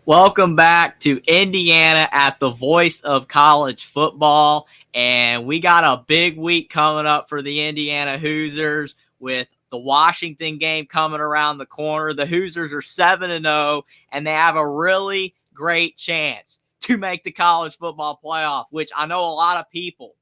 Welcome back to Indiana at the voice of college football. And we got a big week coming up for the Indiana Hoosiers with the Washington game coming around the corner. The Hoosiers are 7-0, and they have a really great chance to make the college football playoff, which I know a lot of people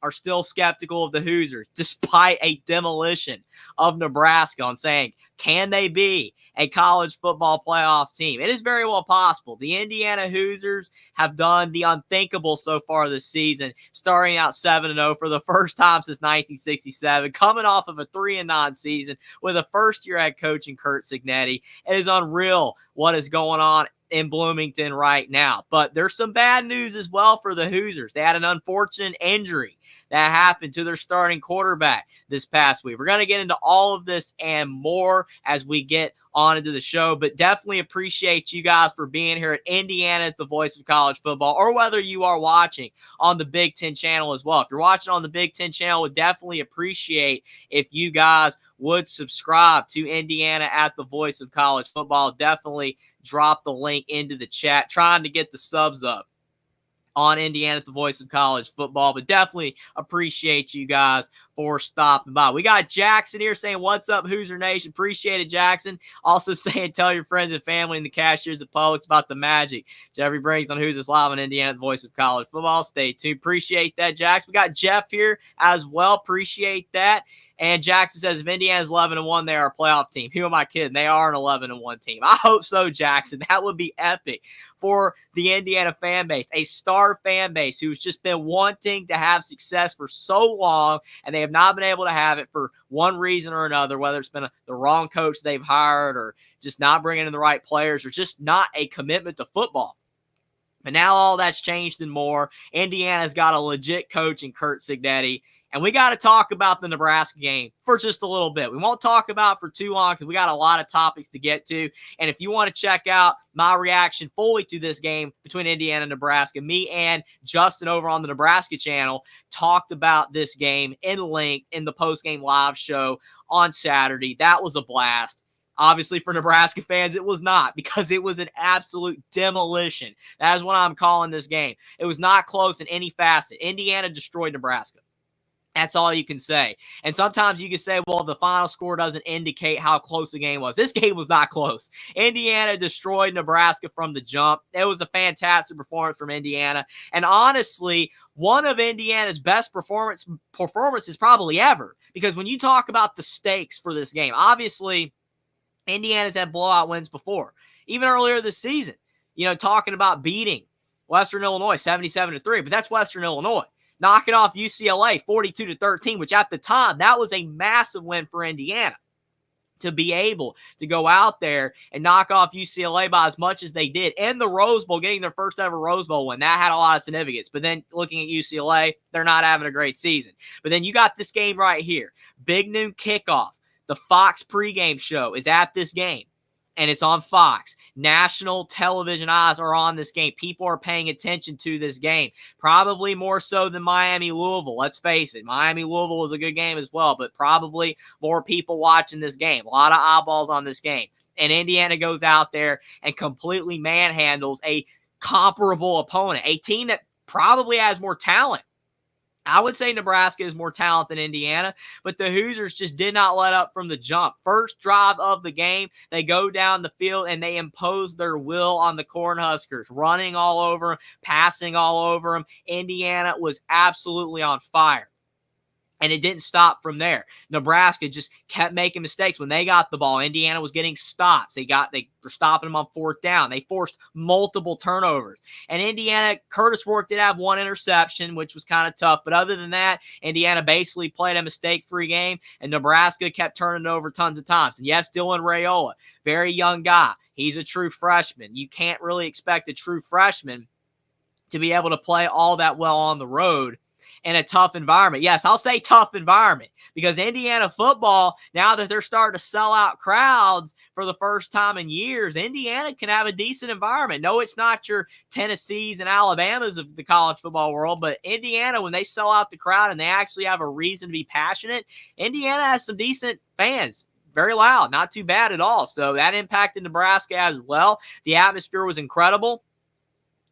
are still skeptical of the Hoosiers, despite a demolition of Nebraska, on saying, can they be a college football playoff team? It is very well possible. The Indiana Hoosiers have done the unthinkable so far this season, starting out 7-0 for the first time since 1967, coming off of a 3-9 season with a first-year head coach in Curt Cignetti. It is unreal what is going on in Bloomington right now. But there's some bad news as well for the Hoosiers. They had an unfortunate injury that happened to their starting quarterback this past week. We're going to get into all of this and more as we get on into the show, but definitely appreciate you guys for being here at Indiana at the voice of college football, or whether you are watching on the Big Ten channel as well. If you're watching on the Big Ten channel, would definitely appreciate if you guys would subscribe to Indiana at the voice of college football. Definitely drop the link into the chat, trying to get the subs up on Indiana at the voice of college football, but definitely appreciate you guys for stopping by. We got Jackson here saying, what's up, Hoosier Nation? Appreciate it, Jackson. Also saying, tell your friends and family and the cashiers at Publix about the magic Jeffrey brings on Hoosiers Live on Indiana at the voice of college football. Stay tuned. Appreciate that, Jackson. We got Jeff here as well. Appreciate that. And Jackson says, if Indiana's 11-1, they are a playoff team. Who am I kidding? They are an 11-1 team. I hope so, Jackson. That would be epic for the Indiana fan base, a star fan base who's just been wanting to have success for so long, and they have not been able to have it for one reason or another, whether it's been the wrong coach they've hired or just not bringing in the right players or just not a commitment to football. But now all that's changed and more. Indiana's got a legit coach in Curt Cignetti. And we got to talk about the Nebraska game for just a little bit. We won't talk about it for too long because we got a lot of topics to get to. And if you want to check out my reaction fully to this game between Indiana and Nebraska, me and Justin over on the Nebraska channel talked about this game in length in the post-game live show on Saturday. That was a blast. Obviously, for Nebraska fans, it was not, because it was an absolute demolition. That is what I'm calling this game. It was not close in any facet. Indiana destroyed Nebraska. That's all you can say. And sometimes you can say, well, the final score doesn't indicate how close the game was. This game was not close. Indiana destroyed Nebraska from the jump. It was a fantastic performance from Indiana. And honestly, one of Indiana's best performances probably ever. Because when you talk about the stakes for this game, obviously, Indiana's had blowout wins before. Even earlier this season, talking about beating Western Illinois 77-3. But that's Western Illinois. Knocking off UCLA 42-13, which at the time, that was a massive win for Indiana. To be able to go out there and knock off UCLA by as much as they did in the Rose Bowl, getting their first ever Rose Bowl win, that had a lot of significance. But then looking at UCLA, they're not having a great season. But then you got this game right here. Big noon kickoff. The Fox pregame show is at this game. And it's on Fox. National television eyes are on this game. People are paying attention to this game. Probably more so than Miami-Louisville. Let's face it. Miami-Louisville was a good game as well, but probably more people watching this game. A lot of eyeballs on this game. And Indiana goes out there and completely manhandles a comparable opponent, a team that probably has more talent. I would say Nebraska is more talented than Indiana, but the Hoosiers just did not let up from the jump. First drive of the game, they go down the field and they impose their will on the Cornhuskers, running all over them, passing all over them. Indiana was absolutely on fire. And it didn't stop from there. Nebraska just kept making mistakes. When they got the ball, Indiana was getting stops. They were stopping them on fourth down. They forced multiple turnovers. And Indiana, Curtis Rourke did have one interception, which was kind of tough. But other than that, Indiana basically played a mistake-free game, and Nebraska kept turning it over tons of times. And yes, Dylan Raiola, very young guy. He's a true freshman. You can't really expect a true freshman to be able to play all that well on the road in a tough environment. Yes, I'll say tough environment, because Indiana football, now that they're starting to sell out crowds for the first time in years, Indiana can have a decent environment. No, it's not your Tennessees and Alabamas of the college football world, but Indiana, when they sell out the crowd and they actually have a reason to be passionate, Indiana has some decent fans. very loud, not too bad at all. So that impacted Nebraska as well. The atmosphere was incredible.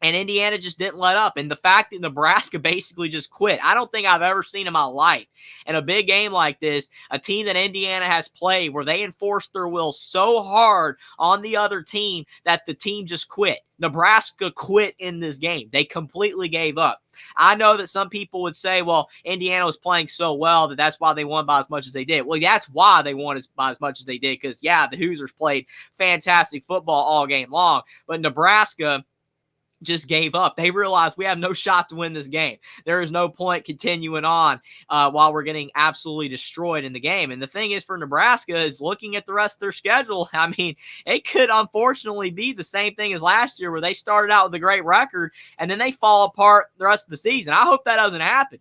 And Indiana just didn't let up. And the fact that Nebraska basically just quit, I don't think I've ever seen in my life. In a big game like this, a team that Indiana has played where they enforced their will so hard on the other team that the team just quit. Nebraska quit in this game. They completely gave up. I know that some people would say, well, Indiana was playing so well that that's why they won by as much as they did. Well, that's why they won by as much as they did because, yeah, the Hoosiers played fantastic football all game long. But Nebraska just gave up. They realized we have no shot to win this game. There is no point continuing on while we're getting absolutely destroyed in the game. And the thing is for Nebraska is looking at the rest of their schedule, I mean, it could unfortunately be the same thing as last year where they started out with a great record and then they fall apart the rest of the season. I hope that doesn't happen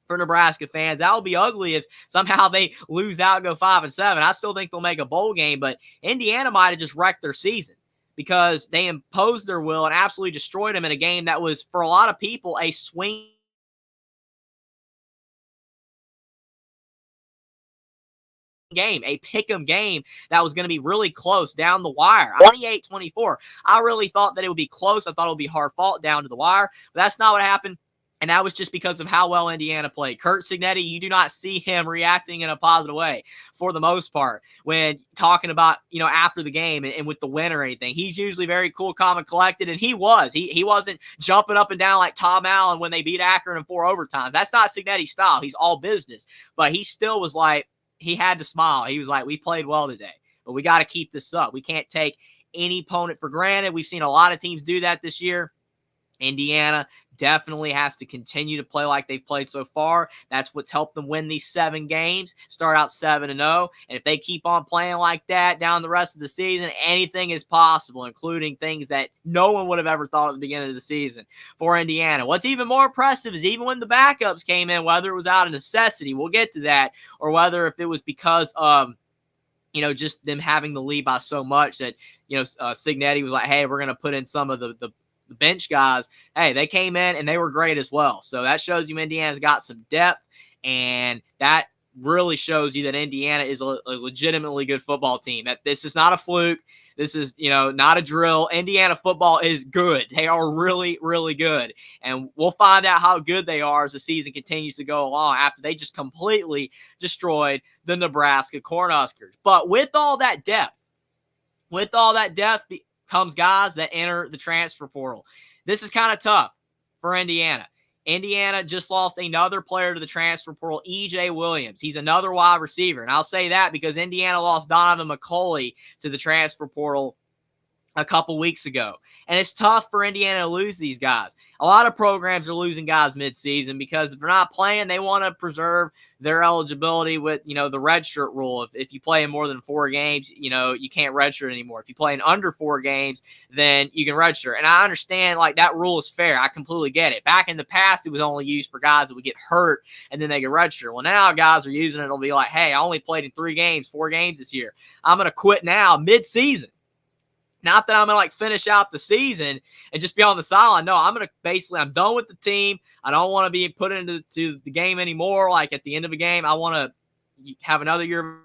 for Nebraska fans. That would be ugly if somehow they lose out and go 5-7. I still think they'll make a bowl game, but Indiana might have just wrecked their season, because they imposed their will and absolutely destroyed them in a game that was, for a lot of people, a swing game, a pick'em game that was going to be really close down the wire. 28-24. I really thought that it would be close. I thought it would be hard fought down to the wire, but that's not what happened. And that was just because of how well Indiana played. Curt Cignetti, you do not see him reacting in a positive way for the most part when talking about, after the game and with the win or anything. He's usually very cool, calm, and collected, and he was. He wasn't jumping up and down like Tom Allen when they beat Akron in 4 overtimes. That's not Cignetti's style. He's all business. But he still was like, he had to smile. He was like, we played well today, but we got to keep this up. We can't take any opponent for granted. We've seen a lot of teams do that this year. Indiana definitely has to continue to play like they've played so far. That's what's helped them win these 7 games, start out 7-0. And if they keep on playing like that down the rest of the season, anything is possible, including things that no one would have ever thought at the beginning of the season for Indiana. What's even more impressive is even when the backups came in, whether it was out of necessity, we'll get to that, or whether if it was because of just them having the lead by so much that, Cignetti was like, hey, we're going to put in some of the bench guys. Hey, they came in and they were great as well. So that shows you Indiana's got some depth, and that really shows you that Indiana is a legitimately good football team. That this is not a fluke. This is, not a drill. Indiana football is good. They are really, really good. And we'll find out how good they are as the season continues to go along after they just completely destroyed the Nebraska Cornhuskers. But with all that depth comes guys that enter the transfer portal. This is kind of tough for Indiana. Indiana just lost another player to the transfer portal, E.J. Williams. He's another wide receiver. And I'll say that because Indiana lost Donovan McCulley to the transfer portal a couple weeks ago. And it's tough for Indiana to lose these guys. A lot of programs are losing guys midseason because if they're not playing, they want to preserve their eligibility with, the redshirt rule. If you play in more than 4 games, you can't redshirt anymore. If you play in under 4 games, then you can redshirt. And I understand, that rule is fair. I completely get it. Back in the past, it was only used for guys that would get hurt and then they could redshirt. Well, now guys are using it. It'll be like, hey, I only played in 3 games, 4 games this year. I'm going to quit now midseason. Not that I'm going to finish out the season and just be on the sideline. No, I'm done with the team. I don't want to be put into the game anymore. At the end of a game, I want to have another year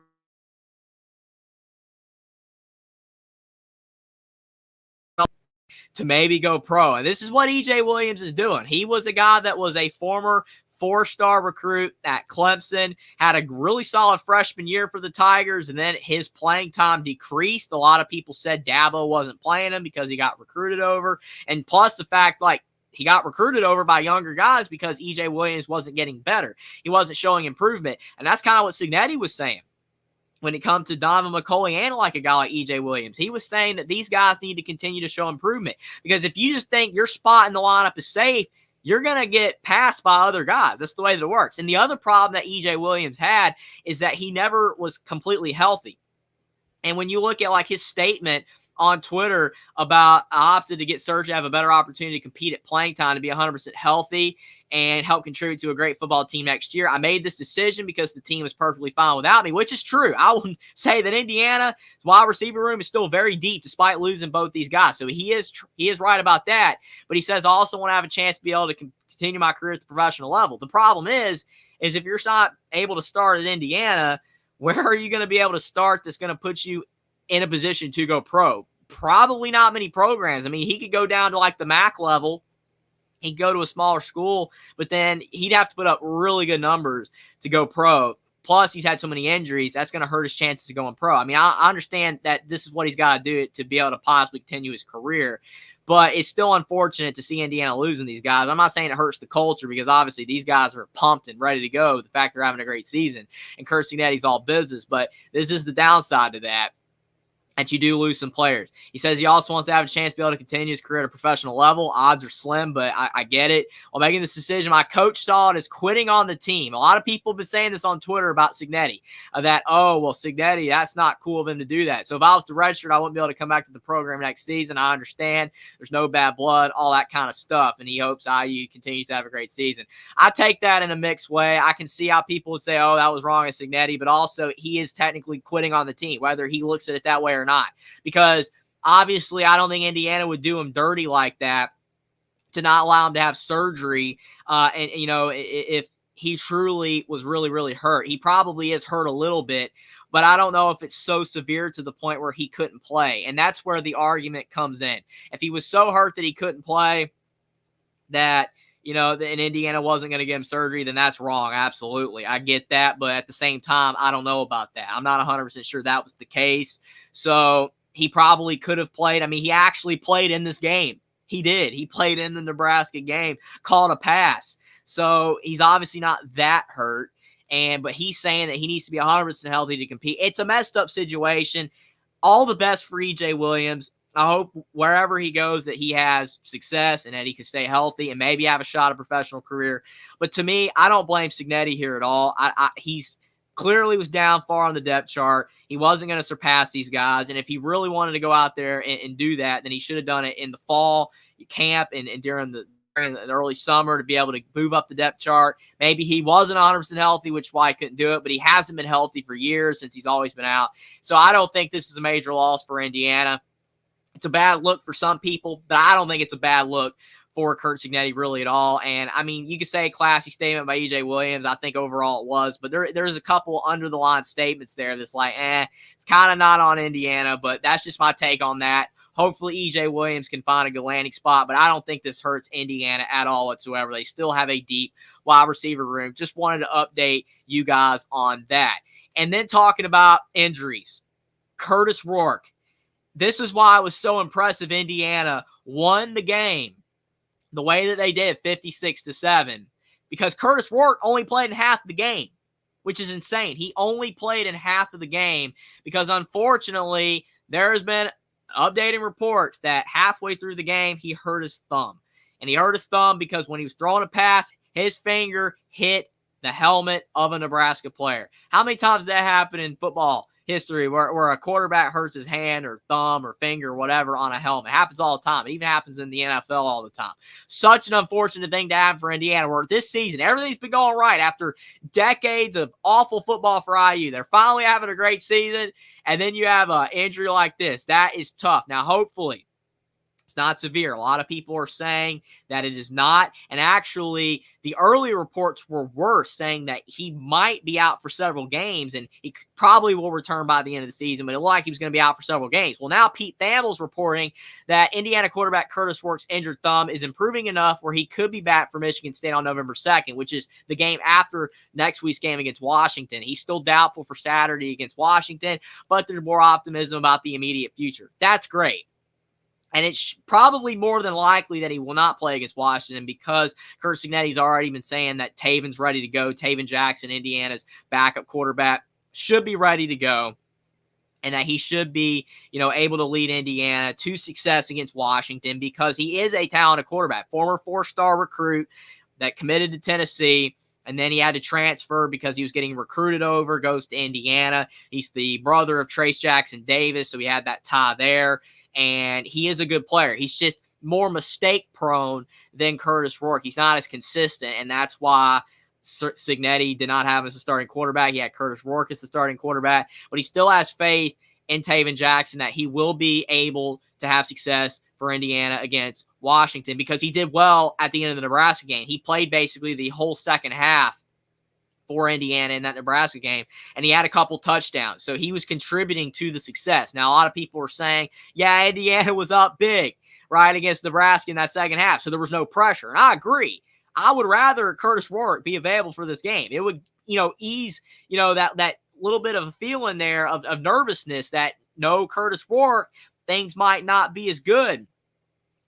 to maybe go pro. And this is what E.J. Williams is doing. He was a guy that was a former 4-star recruit at Clemson, had a really solid freshman year for the Tigers, and then his playing time decreased. A lot of people said Dabo wasn't playing him because he got recruited over, and plus the fact, he got recruited over by younger guys because E.J. Williams wasn't getting better. He wasn't showing improvement, and that's kind of what Cignetti was saying when it comes to Donovan McCulley and a guy like E.J. Williams. He was saying that these guys need to continue to show improvement because if you just think your spot in the lineup is safe, you're going to get passed by other guys. That's the way that it works. And the other problem that E.J. Williams had is that he never was completely healthy. And when you look at his statement on Twitter about I opted to get surgery to have a better opportunity to compete at playing time, to be 100% healthy and help contribute to a great football team next year. I made this decision because the team is perfectly fine without me, which is true. I would say that Indiana's wide receiver room is still very deep despite losing both these guys. So he is right about that. But he says, I also want to have a chance to be able to continue my career at the professional level. The problem is if you're not able to start at Indiana, where are you going to be able to start that's going to put you in a position to go pro? Probably not many programs. I mean, he could go down to like the MAC level. He'd go to a smaller school, but then he'd have to put up really good numbers to go pro. Plus, he's had so many injuries, that's going to hurt his chances of going pro. I mean, I understand that this is what he's got to do to be able to possibly continue his career, but it's still unfortunate to see Indiana losing these guys. I'm not saying it hurts the culture because obviously these guys are pumped and ready to go. The fact they're having a great season, and Curt Cignetti's all business, but this is the downside to that you do lose some players. He says he also wants to have a chance to be able to continue his career at a professional level. Odds are slim, but I get it. While making this decision, my coach saw it as quitting on the team. A lot of people have been saying this on Twitter about Cignetti, that, oh, well, Cignetti, that's not cool of him to do that. So if I was to redshirt, I wouldn't be able to come back to the program next season. I understand. There's no bad blood, all that kind of stuff, and he hopes IU continues to have a great season. I take that in a mixed way. I can see how people would say, oh, that was wrong at Cignetti, but also he is technically quitting on the team, whether he looks at it that way or not. Because obviously I don't think Indiana would do him dirty like that to not allow him to have surgery. And, you know, if he truly was really, really hurt, he probably is hurt a little bit, but I don't know if it's so severe to the point where he couldn't play. And that's where the argument comes in. If he was so hurt that he couldn't play, that, you know, and Indiana wasn't going to give him surgery, then that's wrong. Absolutely. I get that. But at the same time, I don't know about that. I'm not 100% sure that was the case. So he probably could have played. I mean, he actually played in this game. He did. He played in the Nebraska game, called a pass. So he's obviously not that hurt. But he's saying that he needs to be 100% healthy to compete. It's a messed up situation. All the best for E.J. Williams. I hope wherever he goes that he has success and that he can stay healthy and maybe have a shot at a professional career. But to me, I don't blame Cignetti here at all. He's clearly was down far on the depth chart. He wasn't going to surpass these guys. And if he really wanted to go out there and do that, then he should have done it in the fall camp and during the early summer to be able to move up the depth chart. Maybe he wasn't 100% healthy, which is why he couldn't do it, but he hasn't been healthy for years since he's always been out. So I don't think this is a major loss for Indiana. It's a bad look for some people, but I don't think it's a bad look for Curt Cignetti really at all. And, I mean, you could say a classy statement by E.J. Williams. I think overall it was. But there's a couple under-the-line statements there that's like, it's kind of not on Indiana. But that's just my take on that. Hopefully E.J. Williams can find a good landing spot. But I don't think this hurts Indiana at all whatsoever. They still have a deep wide receiver room. Just wanted to update you guys on that. And then talking about injuries, Curtis Rourke. This is why it was so impressive Indiana won the game the way that they did, 56-7, because Curtis Rourke only played in half the game, which is insane. He only played in half of the game because, unfortunately, there has been updating reports that halfway through the game, he hurt his thumb. And he hurt his thumb because when he was throwing a pass, his finger hit the helmet of a Nebraska player. How many times does that happen in football history where a quarterback hurts his hand or thumb or finger or whatever on a helmet? It happens all the time. It even happens in the NFL all the time. Such an unfortunate thing to happen for Indiana, where this season everything's been going right after decades of awful football for IU. They're finally having a great season, and then you have an injury like this. That is tough. Now, hopefully, it's not severe. A lot of people are saying that it is not. And actually, the early reports were worse, saying that he might be out for several games, and he probably will return by the end of the season, but it looked like he was going to be out for several games. Well, now Pete Thamel's reporting that Indiana quarterback Curtis Rourke's injured thumb is improving enough where he could be back for Michigan State on November 2nd, which is the game after next week's game against Washington. He's still doubtful for Saturday against Washington, but there's more optimism about the immediate future. That's great. And it's probably more than likely that he will not play against Washington because Curt Cignetti's already been saying that Taven's ready to go. Taven Jackson, Indiana's backup quarterback, should be ready to go. And that he should be, able to lead Indiana to success against Washington because he is a talented quarterback. Former 4-star recruit that committed to Tennessee. And then he had to transfer because he was getting recruited over, goes to Indiana. He's the brother of Trace Jackson Davis, so he had that tie there. And he is a good player. He's just more mistake-prone than Curtis Rourke. He's not as consistent, and that's why Cignetti did not have him as a starting quarterback. He had Curtis Rourke as the starting quarterback, but he still has faith in Taven Jackson that he will be able to have success for Indiana against Washington because he did well at the end of the Nebraska game. He played basically the whole second half for Indiana in that Nebraska game, and he had a couple touchdowns. So he was contributing to the success. Now, a lot of people were saying, yeah, Indiana was up big, right, against Nebraska in that second half, so there was no pressure. And I agree. I would rather Curtis Rourke be available for this game. It would, ease, that little bit of a feeling there of nervousness that no Curtis Rourke, things might not be as good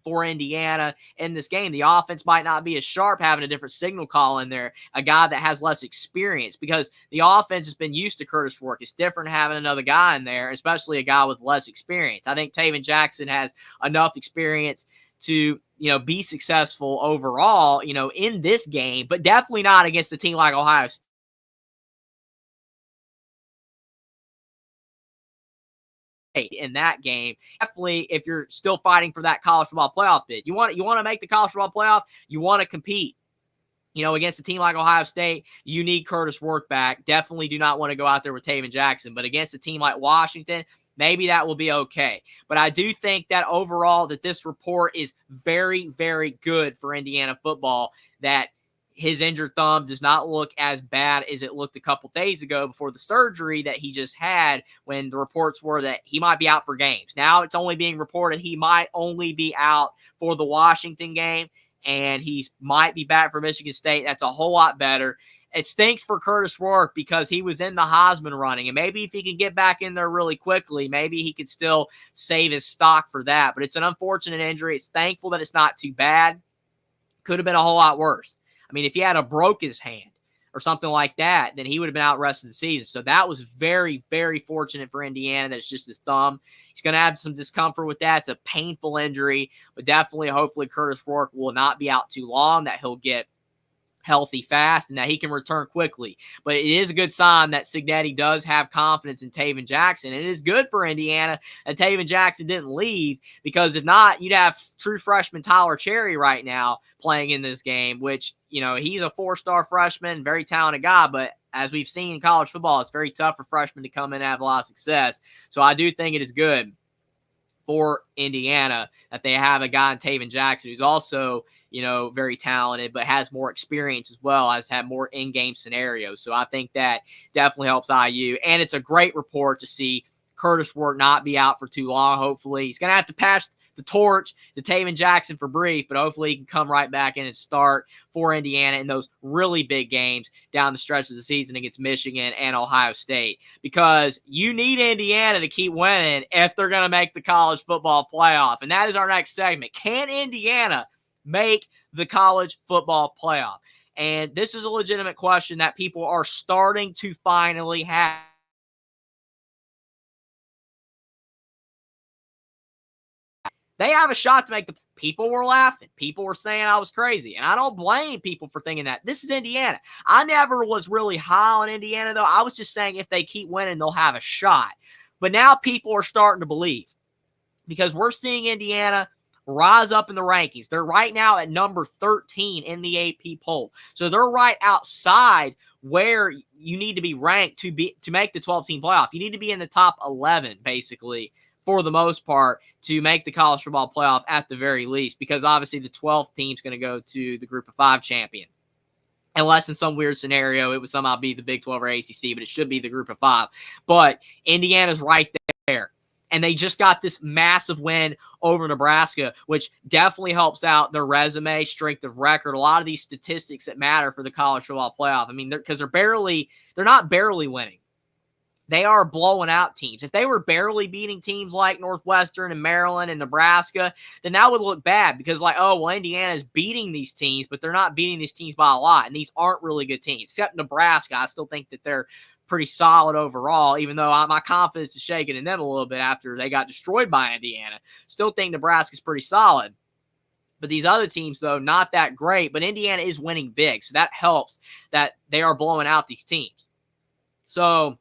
for Indiana in this game. The offense might not be as sharp, having a different signal call in there, a guy that has less experience, because the offense has been used to Curtis Rourke. It's different having another guy in there, especially a guy with less experience. I think Taven Jackson has enough experience to, be successful overall, in this game, but definitely not against a team like Ohio State. In that game, definitely, if you're still fighting for that college football playoff bid, you want to make the college football playoff, you want to compete, against a team like Ohio State, you need Curtis Rourke back. Definitely do not want to go out there with Taven Jackson. But against a team like Washington, maybe that will be okay. But I do think that overall that this report is very, very good for Indiana football, that his injured thumb does not look as bad as it looked a couple days ago before the surgery that he just had, when the reports were that he might be out for games. Now it's only being reported he might only be out for the Washington game, and he might be back for Michigan State. That's a whole lot better. It stinks for Curtis Rourke because he was in the Heisman running, and maybe if he can get back in there really quickly, maybe he could still save his stock for that. But it's an unfortunate injury. It's thankful that it's not too bad. Could have been a whole lot worse. I mean, if he had broke his hand or something like that, then he would have been out the rest of the season. So that was very, very fortunate for Indiana that it's just his thumb. He's going to have some discomfort with that. It's a painful injury, but definitely, hopefully, Curtis Rourke will not be out too long, that he'll get healthy fast, and that he can return quickly. But it is a good sign that Cignetti does have confidence in Taven Jackson. And it is good for Indiana that Taven Jackson didn't leave, because if not, you'd have true freshman Tyler Cherry right now playing in this game, which, he's a 4-star freshman, very talented guy, but as we've seen in college football, it's very tough for freshmen to come in and have a lot of success. So I do think it is good for Indiana that they have a guy in Taven Jackson who's also, very talented, but has more experience as well, has had more in-game scenarios. So I think that definitely helps IU. And it's a great report to see Curtis Rourke not be out for too long. Hopefully he's going to have to pass the torch to Taven Jackson for brief, but hopefully he can come right back in and start for Indiana in those really big games down the stretch of the season against Michigan and Ohio State, because you need Indiana to keep winning if they're going to make the college football playoff. And that is our next segment. Can Indiana make the college football playoff? And this is a legitimate question that people are starting to finally have. They have a shot to make the. People were laughing. People were saying I was crazy. And I don't blame people for thinking that. This is Indiana. I never was really high on Indiana, though. I was just saying if they keep winning, they'll have a shot. But now people are starting to believe, because we're seeing Indiana rise up in the rankings. They're right now at number 13 in the AP poll. So they're right outside where you need to be ranked to make the 12-team playoff. You need to be in the top 11, basically, for the most part, to make the college football playoff at the very least, because obviously the 12th team is going to go to the Group of 5 champion. Unless in some weird scenario it would somehow be the Big 12 or ACC, but it should be the Group of 5. But Indiana's right there. And they just got this massive win over Nebraska, which definitely helps out their resume, strength of record, a lot of these statistics that matter for the college football playoff. I mean, because they're not barely winning. They are blowing out teams. If they were barely beating teams like Northwestern and Maryland and Nebraska, then that would look bad, because Indiana's beating these teams, but they're not beating these teams by a lot. And these aren't really good teams, except Nebraska. I still think that they're pretty solid overall, even though my confidence is shaking in them a little bit after they got destroyed by Indiana. Still think Nebraska's pretty solid. But these other teams, though, not that great. But Indiana is winning big, so that helps that they are blowing out these teams. So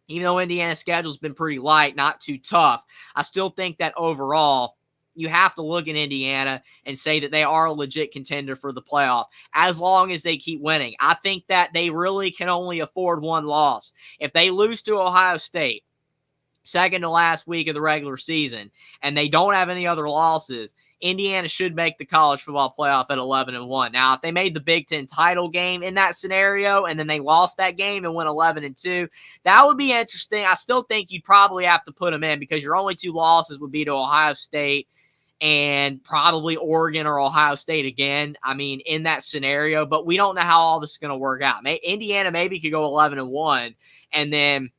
even though Indiana's schedule's been pretty light, not too tough, I still think that overall you have to look at Indiana and say that they are a legit contender for the playoff as long as they keep winning. I think that they really can only afford one loss. If they lose to Ohio State, second to last week of the regular season, and they don't have any other losses, Indiana should make the college football playoff at 11-1. Now, if they made the Big Ten title game in that scenario and then they lost that game and went 11-2, that would be interesting. I still think you'd probably have to put them in because your only two losses would be to Ohio State and probably Oregon or Ohio State again. I mean, in that scenario, but we don't know how all this is going to work out. Indiana maybe could go 11-1 and then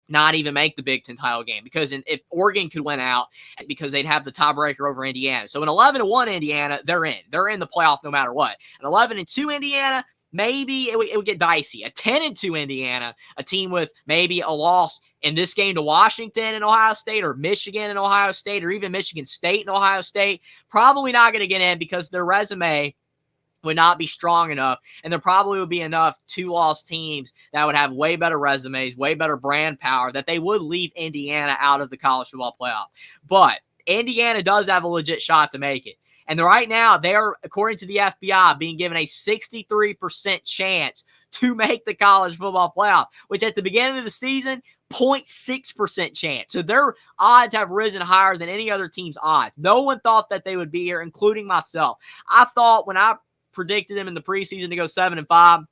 not even make the Big Ten title game because if Oregon could win out because they'd have the tiebreaker over Indiana. So an 11-1 Indiana, they're in. They're in the playoff no matter what. An 11-2 Indiana, maybe it would get dicey. A 10-2 Indiana, a team with maybe a loss in this game to Washington and Ohio State or Michigan and Ohio State or even Michigan State and Ohio State, probably not going to get in because their resume would not be strong enough, and there probably would be enough two-loss teams that would have way better resumes, way better brand power, that they would leave Indiana out of the college football playoff. But Indiana does have a legit shot to make it. And right now, they're, according to the FBI, being given a 63% chance to make the college football playoff, which at the beginning of the season, 0.6% chance. So their odds have risen higher than any other team's odds. No one thought that they would be here, including myself. I thought when I predicted them in the preseason to go 7-5,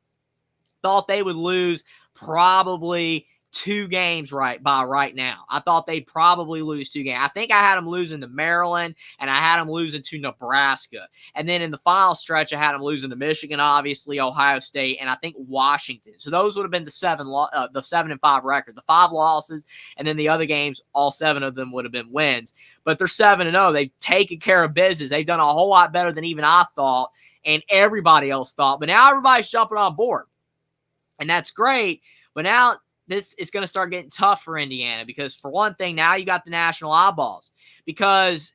thought they would lose probably 2 games right now. I thought they'd probably lose 2 games. I think I had them losing to Maryland, and I had them losing to Nebraska. And then in the final stretch, I had them losing to Michigan, obviously, Ohio State, and I think Washington. So those would have been the 7-5 record, the 5 losses, and then the other games, all 7 of them would have been wins. But they're 7-0. They've taken care of business. They've done a whole lot better than even I thought and everybody else thought. But now everybody's jumping on board, and that's great. But now this is going to start getting tough for Indiana because, for one thing, now you got the national eyeballs because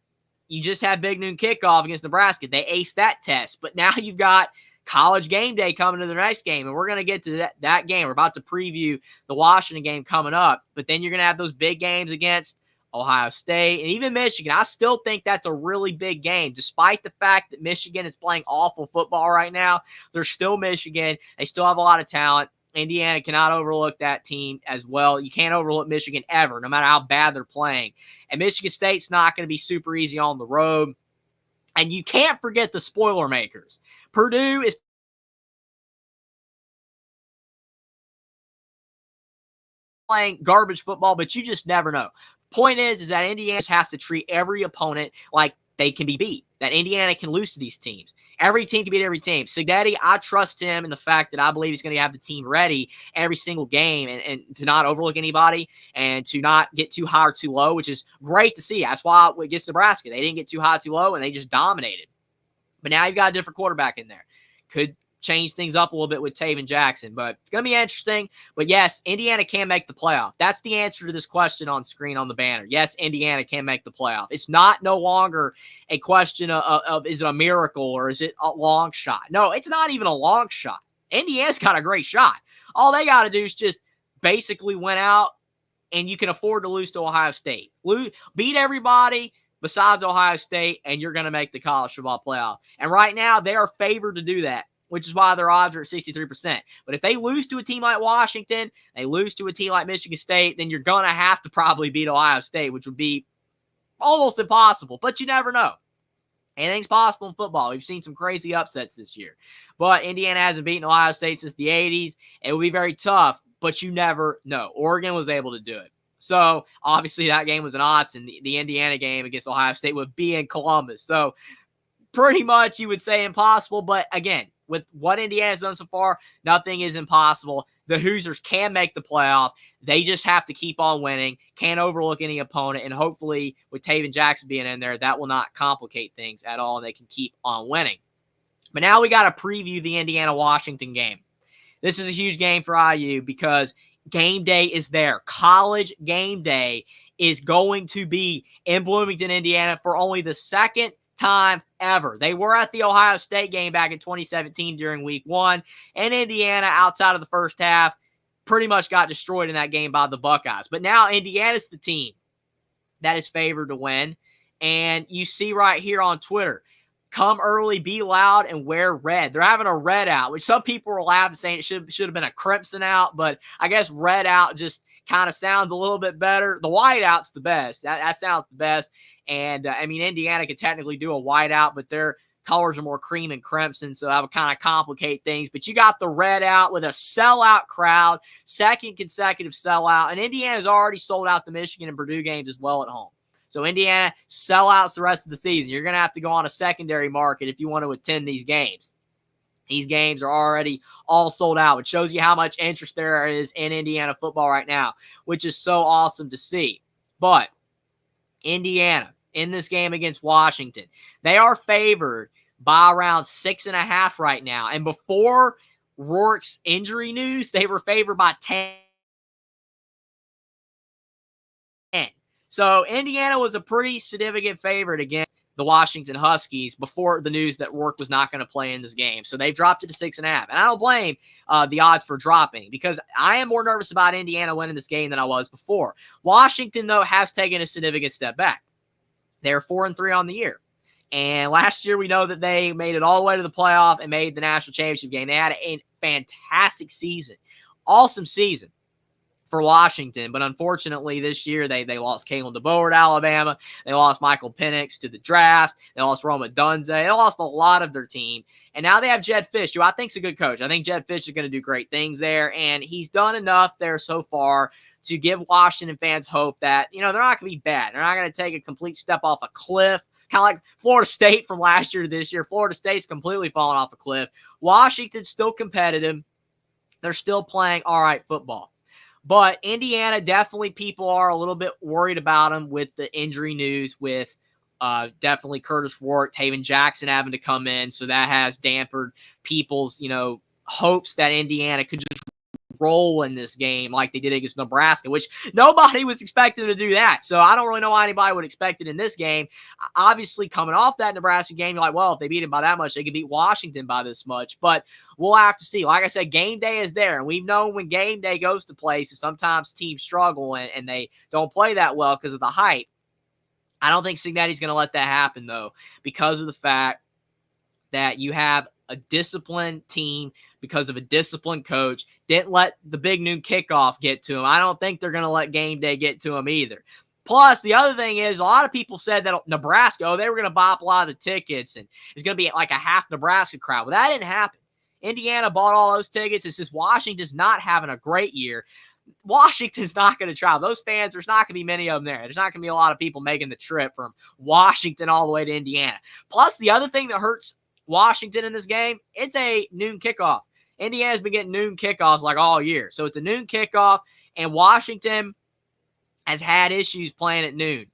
you just had Big Noon Kickoff against Nebraska. They aced that test, but now you've got College Game Day coming to the next game, and we're going to get to that game. We're about to preview the Washington game coming up, but then you're going to have those big games against Ohio State and even Michigan. I still think that's a really big game. Despite the fact that Michigan is playing awful football right now, they're still Michigan. They still have a lot of talent. Indiana cannot overlook that team as well. You can't overlook Michigan ever, no matter how bad they're playing. And Michigan State's not going to be super easy on the road. And you can't forget the spoiler makers. Purdue is playing garbage football, but you just never know. Point is that Indiana has to treat every opponent like they can be beat, that Indiana can lose to these teams. Every team can beat every team. Signetti, I trust him in the fact that I believe he's going to have the team ready every single game and to not overlook anybody and to not get too high or too low, which is great to see. That's why against Nebraska, they didn't get too high, too low, and they just dominated. But now you've got a different quarterback in there. Could change things up a little bit with Taven Jackson, but it's going to be interesting. But yes, Indiana can make the playoff. That's the answer to this question on screen on the banner. Yes, Indiana can make the playoff. It's no longer a question of is it a miracle or is it a long shot? No, it's not even a long shot. Indiana's got a great shot. All they got to do is just basically win out, and you can afford to lose to Ohio State. Beat everybody besides Ohio State, and you're going to make the college football playoff. And right now, they are favored to do that, which is why their odds are at 63%. But if they lose to a team like Washington, they lose to a team like Michigan State, then you're going to have to probably beat Ohio State, which would be almost impossible. But you never know. Anything's possible in football. We've seen some crazy upsets this year. But Indiana hasn't beaten Ohio State since the 80s. It will be very tough, but you never know. Oregon was able to do it. So, obviously, that game was an odds, and the Indiana game against Ohio State would be in Columbus. So, pretty much you would say impossible. But, again, with what Indiana's done so far, nothing is impossible. The Hoosiers can make the playoff. They just have to keep on winning, can't overlook any opponent, and hopefully with Taven Jackson being in there, that will not complicate things at all, and they can keep on winning. But now we got to preview the Indiana-Washington game. This is a huge game for IU because game day is there. College game day is going to be in Bloomington, Indiana for only the second time ever. They were at the Ohio State game back in 2017 during week 1, and Indiana, outside of the first half, pretty much got destroyed in that game by the Buckeyes. But now Indiana's the team that is favored to win, and you see right here on Twitter, come early, be loud, and wear red. They're having a red out, which some people are laughing, saying it should have been a crimson out, but I guess red out just kind of sounds a little bit better. The white out's the best. That sounds the best. And I mean, Indiana could technically do a white out, but their colors are more cream and crimson, so that would kind of complicate things. But you got the red out with a sellout crowd, second consecutive sellout, and Indiana's already sold out the Michigan and Purdue games as well at home. So Indiana sellouts the rest of the season. You're going to have to go on a secondary market if you want to attend these games. These games are already all sold out, which shows you how much interest there is in Indiana football right now, which is so awesome to see. But Indiana, in this game against Washington, they are favored by around 6.5 right now. And before Rourke's injury news, they were favored by 10. So Indiana was a pretty significant favorite against the Washington Huskies before the news that Rourke was not going to play in this game. So they've dropped it to 6.5. And I don't blame the odds for dropping, because I am more nervous about Indiana winning this game than I was before. Washington, though, has taken a significant step back. They're 4-3 on the year. And last year, we know that they made it all the way to the playoff and made the national championship game. They had a fantastic season, awesome season for Washington, but unfortunately this year they lost Kalen DeBoer to Alabama. They lost Michael Penix to the draft. They lost Roma Dunze. They lost a lot of their team. And now they have Jedd Fisch, who I think is a good coach. I think Jedd Fisch is going to do great things there, and he's done enough there so far to give Washington fans hope that, they're not going to be bad. They're not going to take a complete step off a cliff, kind of like Florida State from last year to this year. Florida State's completely fallen off a cliff. Washington's still competitive. They're still playing all right football. But Indiana, definitely people are a little bit worried about them with the injury news, with definitely Curtis Rourke, Taven Jackson having to come in. So that has dampened people's, hopes that Indiana could just roll in this game like they did against Nebraska, which nobody was expecting to do that. So I don't really know why anybody would expect it in this game. Obviously, coming off that Nebraska game, you're like, well, if they beat him by that much, they could beat Washington by this much. But we'll have to see. Like I said, game day is there. And we've known when game day goes to places, sometimes teams struggle and they don't play that well because of the hype. I don't think Cignetti's going to let that happen, though, because of the fact that you have a disciplined team, because of a disciplined coach. Didn't let the big noon kickoff get to him. I don't think they're going to let game day get to him either. Plus, the other thing is, a lot of people said that Nebraska, they were going to buy up a lot of the tickets, and it's going to be like a half Nebraska crowd. Well, that didn't happen. Indiana bought all those tickets. It's just Washington's not having a great year. Washington's not going to travel. Those fans, there's not going to be many of them there. There's not going to be a lot of people making the trip from Washington all the way to Indiana. Plus, the other thing that hurts Washington in this game, it's a noon kickoff. Indiana's been getting noon kickoffs like all year. So it's a noon kickoff, and Washington has had issues playing at noon.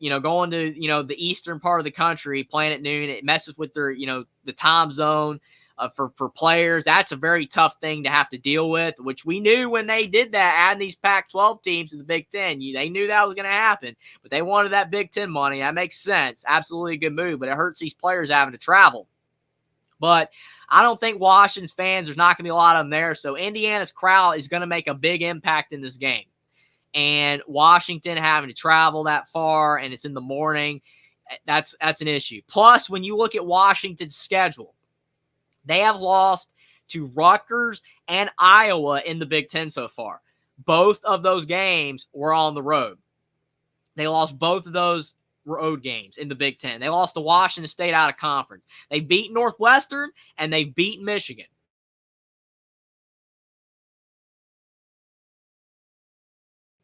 Going to, the eastern part of the country, playing at noon, it messes with their, the time zone for players. That's a very tough thing to have to deal with, which we knew when they did that, adding these Pac-12 teams to the Big Ten. They knew that was going to happen, but they wanted that Big Ten money. That makes sense. Absolutely a good move, but it hurts these players having to travel. But I don't think Washington's fans, there's not going to be a lot of them there. So Indiana's crowd is going to make a big impact in this game. And Washington having to travel that far, and it's in the morning, that's an issue. Plus, when you look at Washington's schedule, they have lost to Rutgers and Iowa in the Big Ten so far. Both of those games were on the road. They lost both of those road games in the Big Ten. They lost to Washington State out of conference. They've beaten Northwestern, and they've beaten Michigan.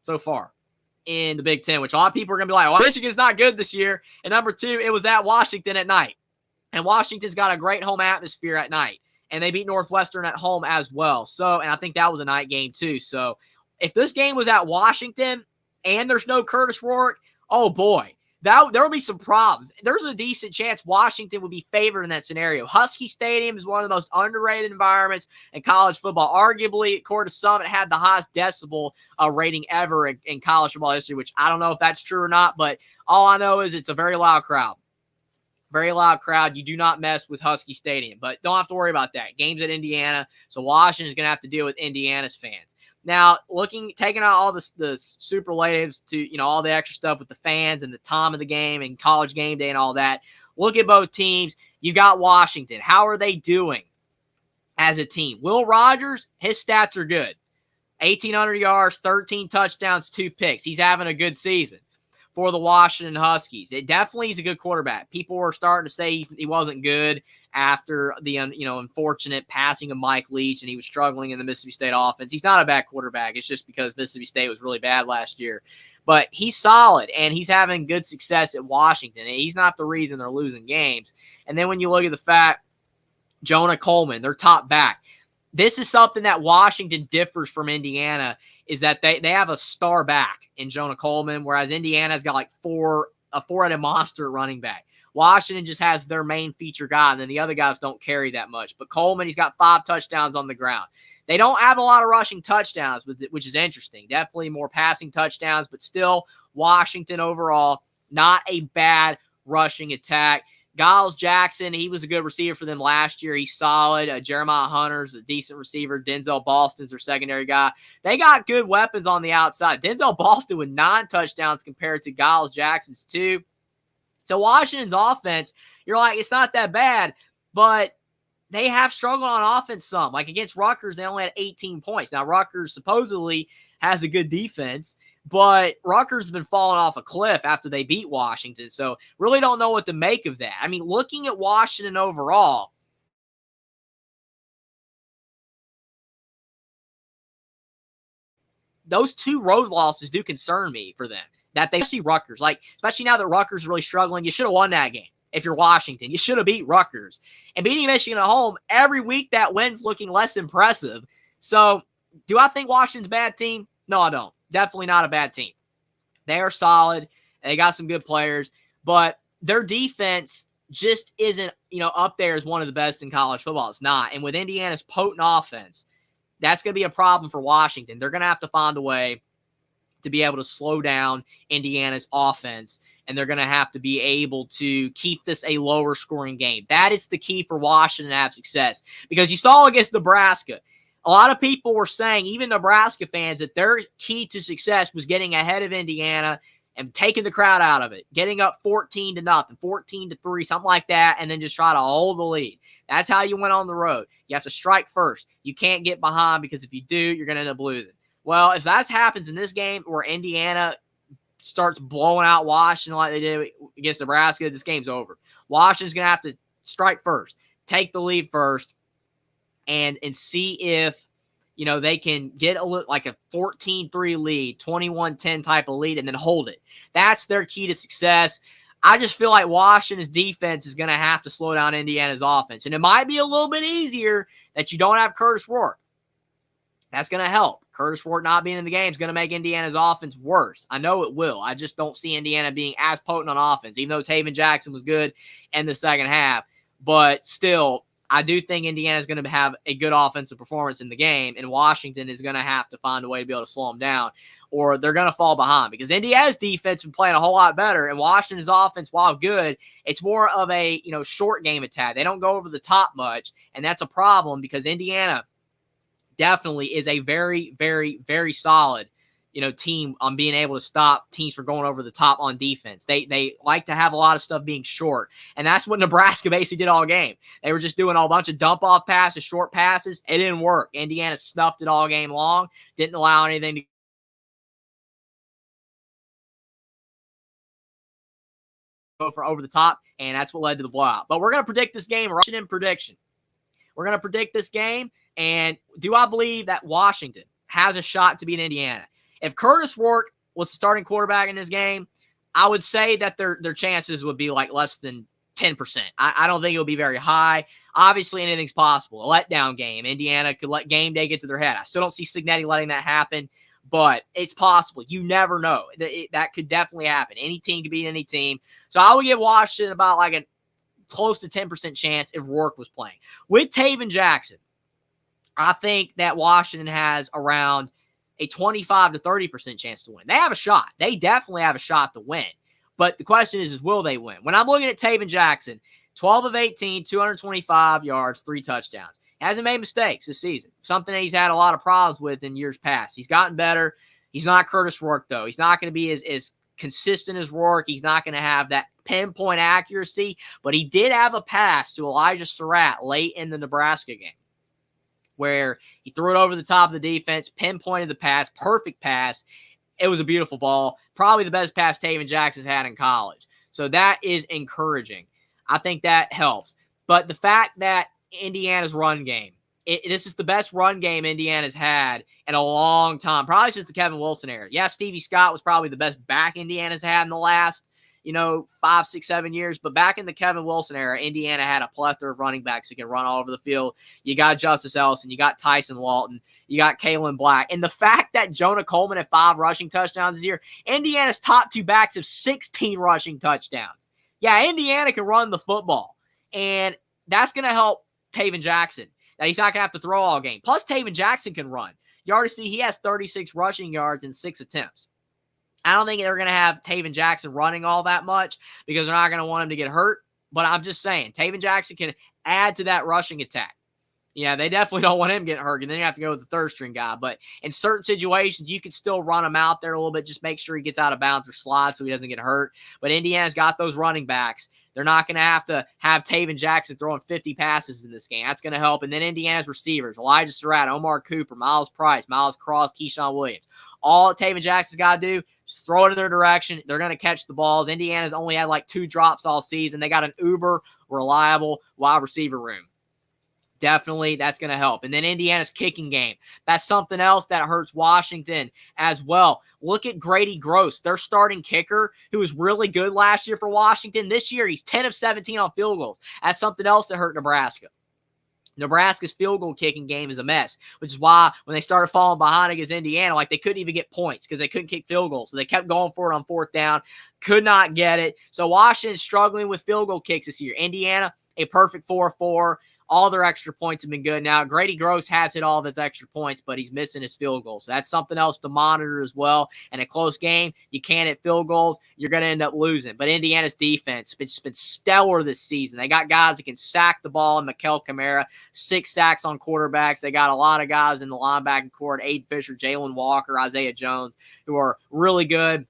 So far in the Big Ten, which a lot of people are going to be like, well, Michigan's not good this year. And number two, it was at Washington at night. And Washington's got a great home atmosphere at night. And they beat Northwestern at home as well. So, and I think that was a night game too. So if this game was at Washington and there's no Curtis Rourke, oh boy, there will be some problems. There's a decent chance Washington would be favored in that scenario. Husky Stadium is one of the most underrated environments in college football. Arguably, according to some, it had the highest decibel rating ever in college football history, which I don't know if that's true or not, but all I know is it's a very loud crowd. Very loud crowd. You do not mess with Husky Stadium, but don't have to worry about that. Game's at Indiana, so Washington's going to have to deal with Indiana's fans. Now, taking out all the superlatives to, all the extra stuff with the fans and the time of the game and college game day and all that, look at both teams. You got Washington. How are they doing as a team? Will Rogers, his stats are good. 1,800 yards, 13 touchdowns, 2 picks. He's having a good season for the Washington Huskies. It definitely is a good quarterback. People were starting to say he wasn't good after the unfortunate passing of Mike Leach, and he was struggling in the Mississippi State offense. He's not a bad quarterback. It's just because Mississippi State was really bad last year. But he's solid, and he's having good success at Washington. And he's not the reason they're losing games. And then when you look at the fact, Jonah Coleman, their top back, this is something that Washington differs from Indiana, is that they have a star back in Jonah Coleman, whereas Indiana's got like a four-headed monster running back. Washington just has their main feature guy, and then the other guys don't carry that much. But Coleman, he's got 5 touchdowns on the ground. They don't have a lot of rushing touchdowns, which is interesting. Definitely more passing touchdowns, but still Washington overall, not a bad rushing attack. Giles Jackson, he was a good receiver for them last year. He's solid. Jeremiah Hunter's a decent receiver. Denzel Boston's their secondary guy. They got good weapons on the outside. Denzel Boston with 9 touchdowns compared to Giles Jackson's 2. So Washington's offense, you're like, it's not that bad, but they have struggled on offense some. Like against Rutgers, they only had 18 points. Now, Rutgers supposedly has a good defense, but Rutgers has been falling off a cliff after they beat Washington. So really don't know what to make of that. I mean, looking at Washington overall, those 2 road losses do concern me for them. That they see Rutgers, especially now that Rutgers is really struggling, you should have won that game. If you're Washington, you should have beat Rutgers. And beating Michigan at home, every week that win's looking less impressive. So do I think Washington's a bad team? No, I don't. Definitely not a bad team. They are solid. They got some good players, but their defense just isn't, up there as one of the best in college football. It's not. And with Indiana's potent offense, that's going to be a problem for Washington. They're going to have to find a way to be able to slow down Indiana's offense, and they're going to have to be able to keep this a lower scoring game. That is the key for Washington to have success, because you saw against Nebraska, a lot of people were saying, even Nebraska fans, that their key to success was getting ahead of Indiana and taking the crowd out of it, getting up 14-0, 14-3, something like that, and then just try to hold the lead. That's how you win on the road. You have to strike first. You can't get behind, because if you do, you're going to end up losing. Well, if that happens in this game where Indiana starts blowing out Washington like they did against Nebraska, this game's over. Washington's going to have to strike first, take the lead first, and see if, they can get like a 14-3 lead, 21-10 type of lead, and then hold it. That's their key to success. I just feel like Washington's defense is going to have to slow down Indiana's offense. And it might be a little bit easier that you don't have Curtis Rourke. That's going to help. Curtis Rourke not being in the game is going to make Indiana's offense worse. I know it will. I just don't see Indiana being as potent on offense, even though Taven Jackson was good in the second half. But still, I do think Indiana is going to have a good offensive performance in the game, and Washington is going to have to find a way to be able to slow them down, or they're going to fall behind, because Indiana's defense has been playing a whole lot better, and Washington's offense, while good, it's more of a short game attack. They don't go over the top much, and that's a problem, because Indiana definitely is a very, very, very solid, team on being able to stop teams from going over the top on defense. They like to have a lot of stuff being short, and that's what Nebraska basically did all game. They were just doing a bunch of dump-off passes, short passes. It didn't work. Indiana snuffed it all game long, didn't allow anything to go for over the top, and that's what led to the blowout. But we're going to predict this game, rushing in prediction. We're going to predict this game, and do I believe that Washington has a shot to beat Indiana? If Curtis Rourke was the starting quarterback in this game, I would say that their chances would be like less than 10%. I don't think it would be very high. Obviously, anything's possible. A letdown game. Indiana could let game day get to their head. I still don't see Cignetti letting that happen, but it's possible. You never know. That could definitely happen. Any team could beat any team. So I would give Washington about like a close to 10% chance if Rourke was playing. With Taven Jackson, I think that Washington has around a 25 to 30% chance to win. They have a shot. They definitely have a shot to win. But the question is will they win? When I'm looking at Taven Jackson, 12 of 18, 225 yards, 3 touchdowns. He hasn't made mistakes this season, something that he's had a lot of problems with in years past. He's gotten better. He's not Curtis Rourke, though. He's not going to be as consistent as Rourke. He's not going to have that pinpoint accuracy, but he did have a pass to Elijah Surratt late in the Nebraska game where he threw it over the top of the defense, pinpointed the pass, perfect pass. It was a beautiful ball, probably the best pass Taven Jackson's had in college. So that is encouraging. I think that helps. But the fact that Indiana's run game, this is the best run game Indiana's had in a long time, probably since the Kevin Wilson era. Yeah, Stevie Scott was probably the best back Indiana's had in the last, 5, 6, 7 years. But back in the Kevin Wilson era, Indiana had a plethora of running backs who can run all over the field. You got Justice Ellison, you got Tyson Walton, you got Kalen Black. And the fact that Jonah Coleman had 5 rushing touchdowns this year, Indiana's top 2 backs have 16 rushing touchdowns. Yeah, Indiana can run the football. And that's going to help Taven Jackson. That he's not going to have to throw all game. Plus, Taven Jackson can run. You already see he has 36 rushing yards in 6 attempts. I don't think they're going to have Taven Jackson running all that much because they're not going to want him to get hurt. But I'm just saying, Taven Jackson can add to that rushing attack. Yeah, they definitely don't want him getting hurt, and then you have to go with the third-string guy. But in certain situations, you can still run him out there a little bit. Just make sure he gets out of bounds or slides so he doesn't get hurt. But Indiana's got those running backs. They're not going to have Taven Jackson throwing 50 passes in this game. That's going to help. And then Indiana's receivers, Elijah Surratt, Omar Cooper, Miles Price, Miles Cross, Keyshawn Williams. All Taven Jackson's got to do is throw it in their direction. They're going to catch the balls. Indiana's only had like 2 drops all season. They got an uber reliable wide receiver room. Definitely, that's going to help. And then Indiana's kicking game. That's something else that hurts Washington as well. Look at Grady Gross, their starting kicker, who was really good last year for Washington. This year, he's 10 of 17 on field goals. That's something else that hurt Nebraska. Nebraska's field goal kicking game is a mess, which is why when they started falling behind against Indiana, they couldn't even get points because they couldn't kick field goals. So they kept going for it on 4th down, could not get it. So Washington's struggling with field goal kicks this year. Indiana, a perfect 4-4. All their extra points have been good. Now, Grady Gross has hit all of his extra points, but he's missing his field goals. So that's something else to monitor as well. In a close game, you can't hit field goals, you're going to end up losing. But Indiana's defense has been stellar this season. They got guys that can sack the ball, and Mikel Kamara, 6 sacks on quarterbacks. They got a lot of guys in the linebacking court, Aiden Fisher, Jalen Walker, Isaiah Jones, who are really good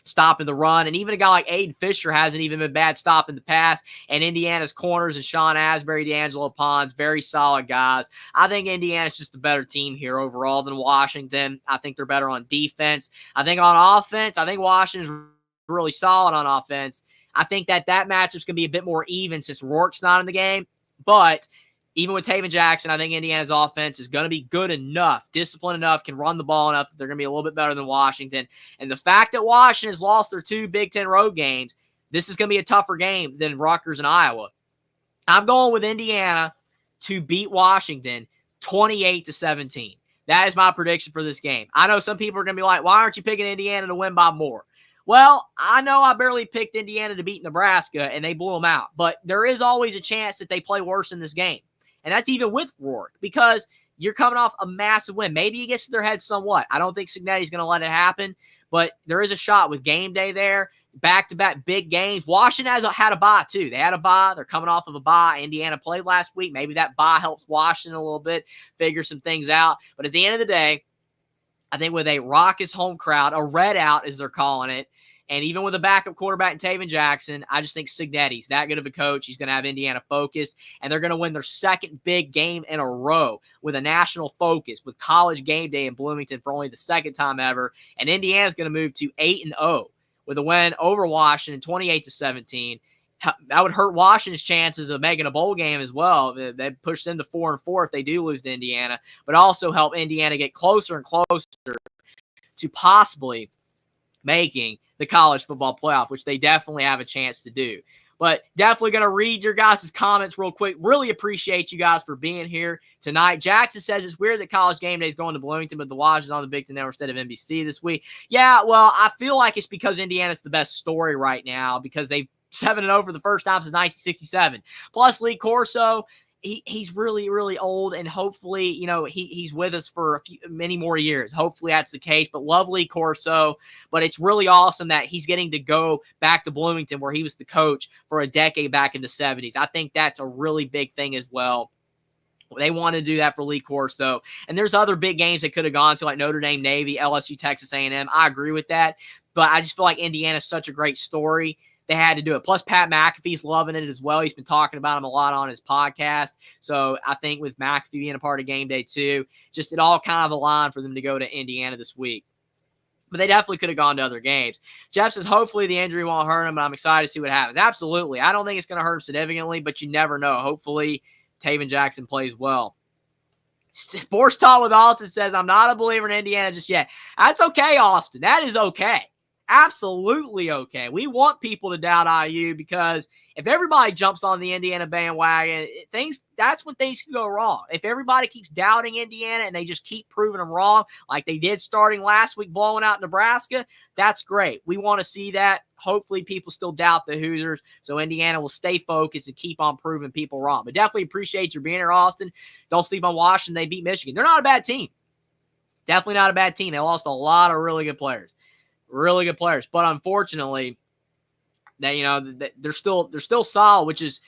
stopping the run. And even a guy like Aiden Fisher hasn't even been bad stopping the pass. And Indiana's corners and Sean Asbury, D'Angelo Pons, very solid guys. I think Indiana's just a better team here overall than Washington. I think they're better on defense. I think on offense, I think Washington's really solid on offense. I think that matchup's going to be a bit more even since Rourke's not in the game. But even with Taven Jackson, I think Indiana's offense is going to be good enough, disciplined enough, can run the ball enough that they're going to be a little bit better than Washington. And the fact that Washington has lost their 2 Big Ten road games, this is going to be a tougher game than Rutgers and Iowa. I'm going with Indiana to beat Washington 28-17. That is my prediction for this game. I know some people are going to be like, why aren't you picking Indiana to win by more? Well, I know I barely picked Indiana to beat Nebraska, and they blew them out. But there is always a chance that they play worse in this game. And that's even with Rourke because you're coming off a massive win. Maybe it gets to their head somewhat. I don't think Cignetti's going to let it happen, but there is a shot with game day there, back-to-back big games. Washington has had a bye, too. They had a bye. They're coming off of a bye. Indiana played last week. Maybe that bye helps Washington a little bit, figure some things out. But at the end of the day, I think with a raucous home crowd, a red out as they're calling it, and even with a backup quarterback in Taven Jackson, I just think Cignetti's that good of a coach. He's going to have Indiana focused, and they're going to win their 2nd big game in a row with a national focus with College Game Day in Bloomington for only the 2nd time ever. And Indiana's going to move to 8-0 with a win over Washington, 28-17. That would hurt Washington's chances of making a bowl game as well. That push them to 4-4 if they do lose to Indiana, but also help Indiana get closer and closer to possibly making the college football playoff, which they definitely have a chance to do. But definitely going to read your guys' comments real quick. Really appreciate you guys for being here tonight. Jackson says it's weird that College Game Day is going to Bloomington, but the Watch is on the Big Ten Network instead of NBC this week. Yeah, well, I feel like it's because Indiana's the best story right now because they've 7-0 for the first time since 1967. Plus, Lee Corso, he's really, really old, and hopefully, he's with us for many more years. Hopefully that's the case, but lovely Corso. But it's really awesome that he's getting to go back to Bloomington where he was the coach for a decade back in the 70s. I think that's a really big thing as well. They wanted to do that for Lee Corso. And there's other big games they could have gone to, like Notre Dame, Navy, LSU, Texas A&M. I agree with that. But I just feel like Indiana's such a great story. They had to do it. Plus, Pat McAfee's loving it as well. He's been talking about him a lot on his podcast. So I think with McAfee being a part of game day too, just it all kind of aligned for them to go to Indiana this week. But they definitely could have gone to other games. Jeff says, hopefully the injury won't hurt him, but I'm excited to see what happens. Absolutely. I don't think it's going to hurt him significantly, but you never know. Hopefully Taven Jackson plays well. Sports Talk with Austin says, I'm not a believer in Indiana just yet. That's okay, Austin. That is okay. Absolutely okay. We want people to doubt IU because if everybody jumps on the Indiana bandwagon, that's when things can go wrong. If everybody keeps doubting Indiana and they just keep proving them wrong, like they did starting last week, blowing out Nebraska, that's great. We want to see that. Hopefully people still doubt the Hoosiers, so Indiana will stay focused and keep on proving people wrong. But definitely appreciate you being here, Austin. Don't sleep on Washington. They beat Michigan. They're not a bad team. Definitely not a bad team. They lost a lot of really good players. But unfortunately, they're still solid, which is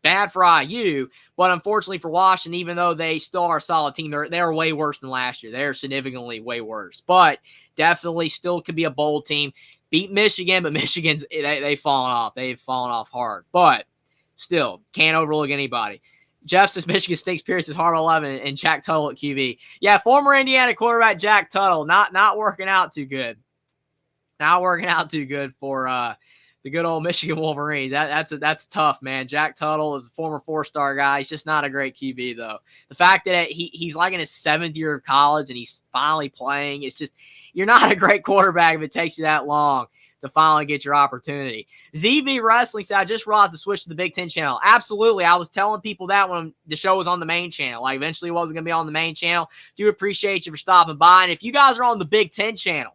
bad for IU. But unfortunately for Washington, even though they still are a solid team, they're way worse than last year. They're significantly way worse. But definitely still could be a bowl team. Beat Michigan, but Michigan's they've fallen off. They've fallen off hard. But still, can't overlook anybody. Jeff says Michigan stinks. Pierce is hard 11 and Jack Tuttle at QB. Yeah, former Indiana quarterback Jack Tuttle not working out too good. Not working out too good for the good old Michigan Wolverines. That's tough, man. Jack Tuttle is a former 4-star guy. He's just not a great QB, though. The fact that he's like in his 7th year of college and he's finally playing, it's just you're not a great quarterback if it takes you that long to finally get your opportunity. ZV Wrestling said, I just realized to switch to the Big Ten channel. Absolutely. I was telling people that when the show was on the main channel. Like, eventually it wasn't going to be on the main channel. Do appreciate you for stopping by. And if you guys are on the Big Ten channel,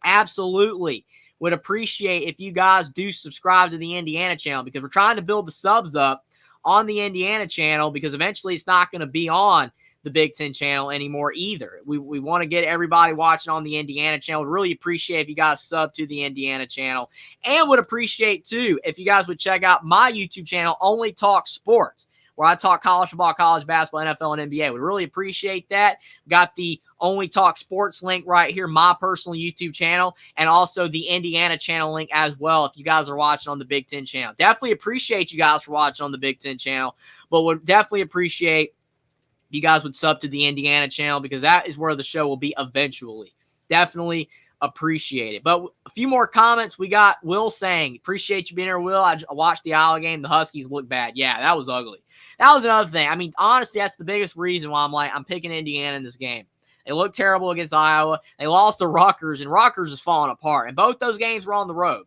absolutely would appreciate if you guys do subscribe to the Indiana channel because we're trying to build the subs up on the Indiana channel because eventually it's not going to be on the Big Ten channel anymore either. We want to get everybody watching on the Indiana channel. We'd really appreciate if you guys sub to the Indiana channel and would appreciate too if you guys would check out my YouTube channel, Only Talk Sports, where I talk college football, college basketball, NFL, and NBA. We'd really appreciate that. Got the Only Talk Sports link right here, my personal YouTube channel, and also the Indiana channel link as well if you guys are watching on the Big Ten channel. Definitely appreciate you guys for watching on the Big Ten channel, but would definitely appreciate if you guys would sub to the Indiana channel because that is where the show will be eventually. Definitely appreciate it. But a few more comments. We got Will saying, appreciate you being here, Will. I watched the Iowa game. The Huskies look bad. Yeah, that was ugly. That was another thing. I mean, honestly, that's the biggest reason why I'm picking Indiana in this game. They looked terrible against Iowa. They lost to Rutgers, and Rutgers is falling apart. And both those games were on the road.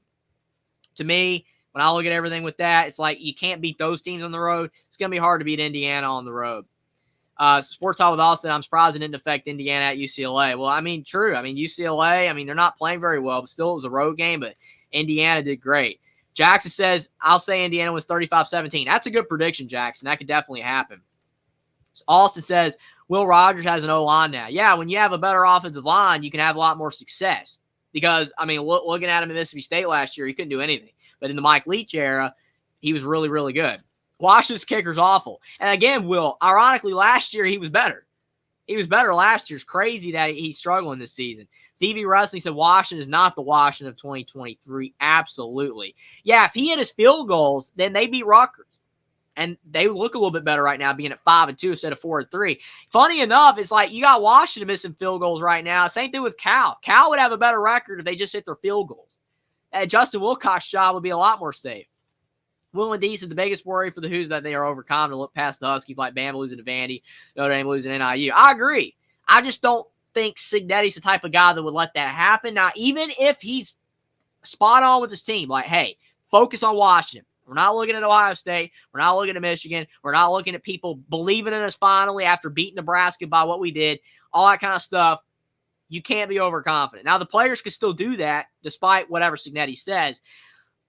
To me, when I look at everything with that, it's like you can't beat those teams on the road. It's going to be hard to beat Indiana on the road. Sports Talk with Austin, I'm surprised it didn't affect Indiana at UCLA. Well, I mean, true. I mean, UCLA, they're not playing very well, but still it was a road game, but Indiana did great. Jackson says, I'll say Indiana was 35-17. That's a good prediction, Jackson. That could definitely happen. So Austin says, Will Rogers has an O-line now. Yeah, when you have a better offensive line, you can have a lot more success. Because, looking at him at Mississippi State last year, he couldn't do anything. But in the Mike Leach era, he was really, really good. Washington's kicker's awful. And again, Will, ironically, last year he was better. He was better last year. It's crazy that he's struggling this season. ZV Wrestling said Washington is not the Washington of 2023. Absolutely. Yeah, if he hit his field goals, then they beat Rutgers. And they look a little bit better right now, being at 5-2 instead of 4-3. Funny enough, it's like you got Washington missing field goals right now. Same thing with Cal. Cal would have a better record if they just hit their field goals. Justin Wilcox's job would be a lot more safe. Will and D said the biggest worry for the Hoos that they are overcome to look past the Huskies like Bama losing to Vandy, Notre Dame losing to NIU. I agree. I just don't think Signetti's the type of guy that would let that happen. Now, even if he's spot on with his team, like, hey, focus on Washington. We're not looking at Ohio State. We're not looking at Michigan. We're not looking at people believing in us finally after beating Nebraska by what we did, all that kind of stuff. You can't be overconfident. Now, the players can still do that despite whatever Signetti says.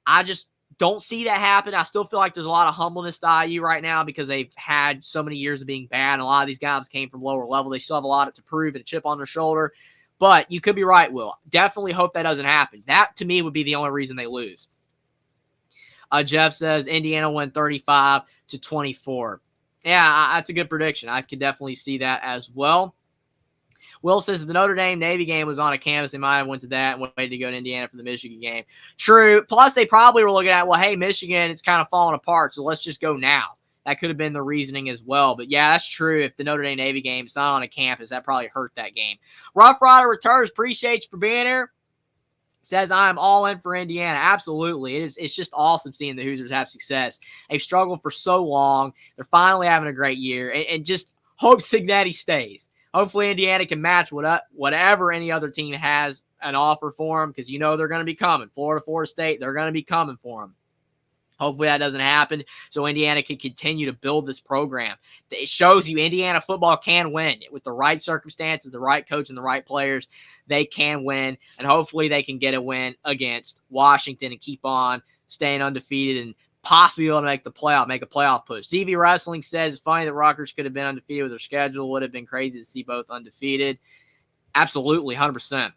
I just don't see that happen. I still feel like there's a lot of humbleness to IU right now because they've had so many years of being bad, and a lot of these guys came from lower level. They still have a lot to prove and a chip on their shoulder. But you could be right, Will. Definitely hope that doesn't happen. That, to me, would be the only reason they lose. Jeff says Indiana won 35-24. Yeah, that's a good prediction. I could definitely see that as well. Will says if the Notre Dame Navy game was on a campus, they might have went to that and waited to go to Indiana for the Michigan game. True. Plus, they probably were looking at, well, hey, Michigan, it's kind of falling apart, so let's just go now. That could have been the reasoning as well. But yeah, that's true. If the Notre Dame Navy game is not on a campus, that probably hurt that game. Rough Rider returns. Appreciate you for being here. Says I'm all in for Indiana. Absolutely. It's just awesome seeing the Hoosiers have success. They've struggled for so long. They're finally having a great year. And just hope Signetti stays. Hopefully Indiana can match whatever any other team has an offer for them, because you know they're going to be coming. Florida State, they're going to be coming for them. Hopefully that doesn't happen so Indiana can continue to build this program. It shows you Indiana football can win with the right circumstances, the right coach, and the right players. They can win, and hopefully they can get a win against Washington and keep on staying undefeated and possibly able to make a playoff push. CV Wrestling says it's funny that Rutgers could have been undefeated with their schedule. Would have been crazy to see both undefeated. Absolutely, 100%.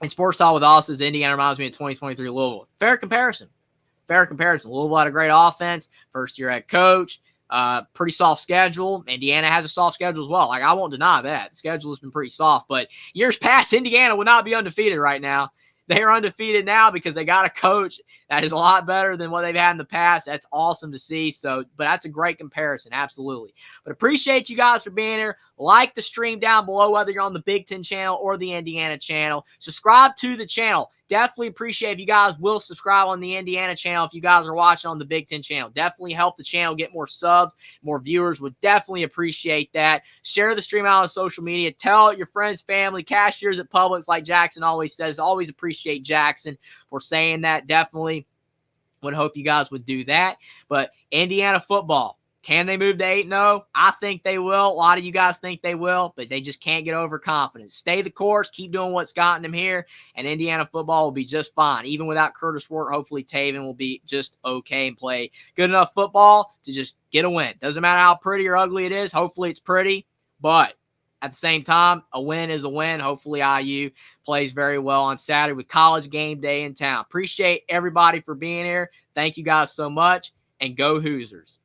And Sports Talk with All says Indiana reminds me of 2023 Louisville. Fair comparison. Louisville had a great offense, first-year head coach, pretty soft schedule. Indiana has a soft schedule as well. Like, I won't deny that. The schedule has been pretty soft, but years past, Indiana would not be undefeated right now. They are undefeated now because they got a coach that is a lot better than what they've had in the past. That's awesome to see. So, but that's a great comparison, absolutely. But appreciate you guys for being here. Like the stream down below, whether you're on the Big Ten channel or the Indiana channel. Subscribe to the channel. Definitely appreciate if you guys will subscribe on the Indiana channel if you guys are watching on the Big Ten channel. Definitely help the channel get more subs, more viewers. Would definitely appreciate that. Share the stream out on social media. Tell your friends, family, cashiers at Publix, like Jackson always says. Always appreciate Jackson for saying that. Definitely would hope you guys would do that. But Indiana football, can they move to 8-0? I think they will. A lot of you guys think they will, but they just can't get overconfident. Stay the course. Keep doing what's gotten them here, and Indiana football will be just fine. Even without Curtis Ward, hopefully Taven will be just okay and play good enough football to just get a win. Doesn't matter how pretty or ugly it is. Hopefully it's pretty, but at the same time, a win is a win. Hopefully IU plays very well on Saturday with College game day in town. Appreciate everybody for being here. Thank you guys so much, and go Hoosiers.